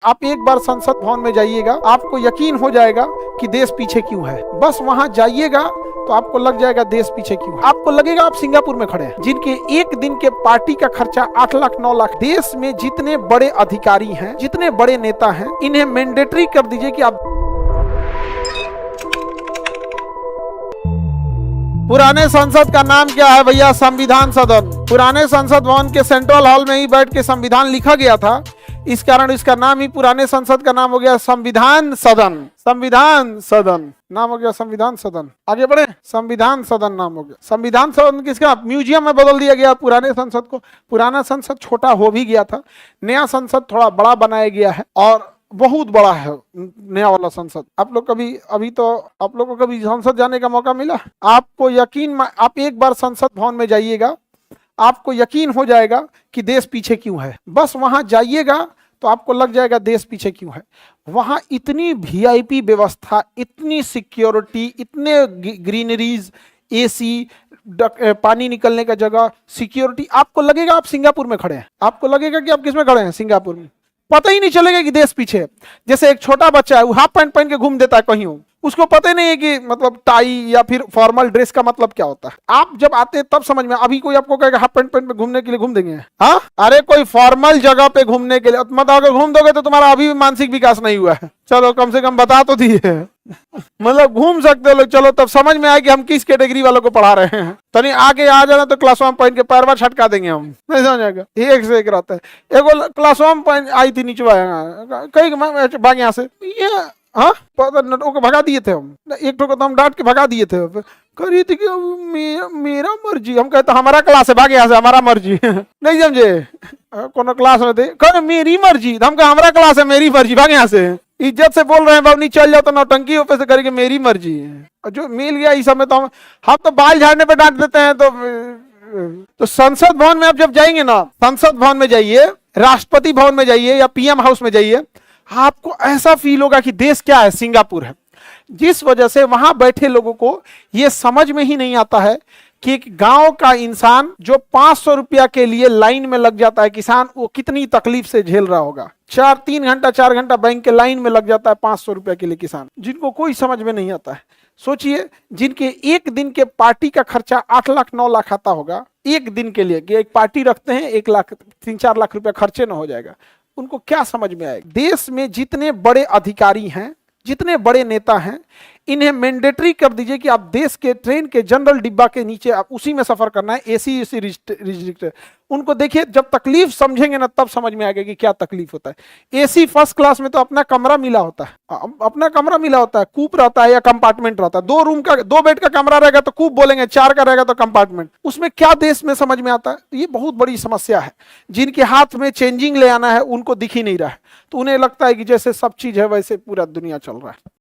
आप एक बार संसद भवन में जाइएगा, आपको यकीन हो जाएगा कि देश पीछे क्यों है। बस वहां जाइएगा तो आपको लग जाएगा देश पीछे क्यों है। आपको लगेगा आप सिंगापुर में खड़े हैं, जिनके एक दिन के पार्टी का खर्चा 8 लाख 9 लाख। देश में जितने बड़े अधिकारी हैं, जितने बड़े नेता हैं, इन्हें मैंडेटरी कर दीजिए कि आप पुराने संसद का नाम क्या है भैया? संविधान सदन। पुराने संसद भवन के सेंट्रल हॉल में ही बैठ के संविधान लिखा गया था, इस कारण इसका नाम ही पुराने संसद का नाम हो गया संविधान सदन। संविधान सदन नाम हो गया संविधान सदन। आगे बढ़े, संविधान सदन नाम हो गया। संविधान सदन किसका? म्यूजियम में बदल दिया गया पुराने संसद को। पुराना संसद छोटा हो भी गया था, नया संसद थोड़ा बड़ा बनाया गया है और बहुत बड़ा है नया वाला संसद। आप लोग कभी अभी तो आप लोग को कभी संसद जाने का मौका मिला? आपको यकीन, आप एक बार संसद भवन में जाइएगा, आपको यकीन हो जाएगा कि देश पीछे क्यों है। बस वहां जाइएगा तो आपको लग जाएगा देश पीछे क्यों है। वहां इतनी वीआईपी व्यवस्था, इतनी सिक्योरिटी, इतने ग्रीनरीज, एसी, पानी निकलने का जगह, सिक्योरिटी। आपको लगेगा आप सिंगापुर में खड़े हैं। आपको लगेगा कि आप किस में खड़े हैं? सिंगापुर में। पता ही नहीं चलेगा कि देश पीछे है। जैसे एक छोटा बच्चा है, वो हाफ पैंट पहन के घूम देता है कहीं, उसको पता ही नहीं है कि मतलब टाई या फिर फॉर्मल ड्रेस का मतलब क्या होता है। आप जब आते हैं तब समझ में। अभी कोई आपको कहेगा हाफ पैंट पहन पे घूमने के लिए घूम देंगे? हाँ, अरे कोई फॉर्मल जगह पे घूमने के लिए मत, अगर घूम दोगे तो तुम्हारा अभी भी मानसिक विकास नहीं हुआ है। चलो कम से कम बता तो दिए मतलब घूम सकते हो लोग, चलो तब समझ में आए कि हम किस कैटेगरी वालों को पढ़ा रहे हैं। तनी आगे आ जाना तो क्लास में पहन के पैरवा छटका देंगे हम, नहीं समझ आएगा। एक से एक रहता है। एगो क्लास में पहन आई थी नीचे कहीं भाग यहाँ से, ये हाँ को भगा दिए थे हम। एक ठो को तो हम डांट के भगा दिए थे। करी थी कि मेरा मर्जी। हम कहते हमारा क्लास है, भागे यहाँ से, हमारा मर्जी नहीं समझे। कोनो क्लास में थे, कह मेरी मर्जी। हम कहा हमारा क्लास है, मेरी मर्जी, भागे यहाँ से। इज्जत से बोल रहे हैं, बाबू नहीं चल जाओ तो नौटंकी ऊपर से करेंगे, मेरी मर्जी है। जो मिल गया इस समय तो हम तो बाल झाड़ने पे डांट देते हैं। तो संसद भवन में आप जब जाएंगे ना, संसद भवन में जाइए, राष्ट्रपति भवन में जाइए या पीएम हाउस में जाइए, आपको ऐसा फील होगा कि देश क्या है? सिंगापुर है। जिस वजह से वहां बैठे लोगों को यह समझ में ही नहीं आता है कि एक गांव का इंसान जो 500 रुपया के लिए लाइन में लग जाता है, किसान, वो कितनी तकलीफ से झेल रहा होगा। 4 घंटा बैंक के लाइन में लग जाता है 500 रुपया के लिए किसान, जिनको कोई समझ में नहीं आता है। सोचिए, जिनके एक दिन के पार्टी का खर्चा 8 लाख 9 लाख आता होगा एक दिन के लिए, कि एक पार्टी रखते हैं 1 लाख 3-4 लाख रुपया खर्चे न हो जाएगा, उनको क्या समझ में आएगा? देश में जितने बड़े अधिकारी हैं, जितने बड़े नेता हैं, इन्हें मैंडेटरी कर दीजिए कि आप देश के ट्रेन के जनरल डिब्बा के नीचे आप उसी में सफर करना है, एसी रिस्ट्रिक्ट। उनको देखिए, जब तकलीफ समझेंगे ना तब समझ में आएगा कि क्या तकलीफ होता है। एसी फर्स्ट क्लास में तो अपना कमरा मिला होता है, अपना कमरा मिला होता है, कूप रहता है या कंपार्टमेंट रहता है। 2 रूम का 2 बेड का कमरा रहेगा तो कूप बोलेंगे, 4 का रहेगा तो कंपार्टमेंट। उसमें क्या देश में समझ में आता है? ये बहुत बड़ी समस्या है। जिनके हाथ में चेंजिंग ले आना है उनको दिख ही नहीं रहा है, तो उन्हें लगता है कि जैसे सब चीज है वैसे पूरा दुनिया चल रहा है।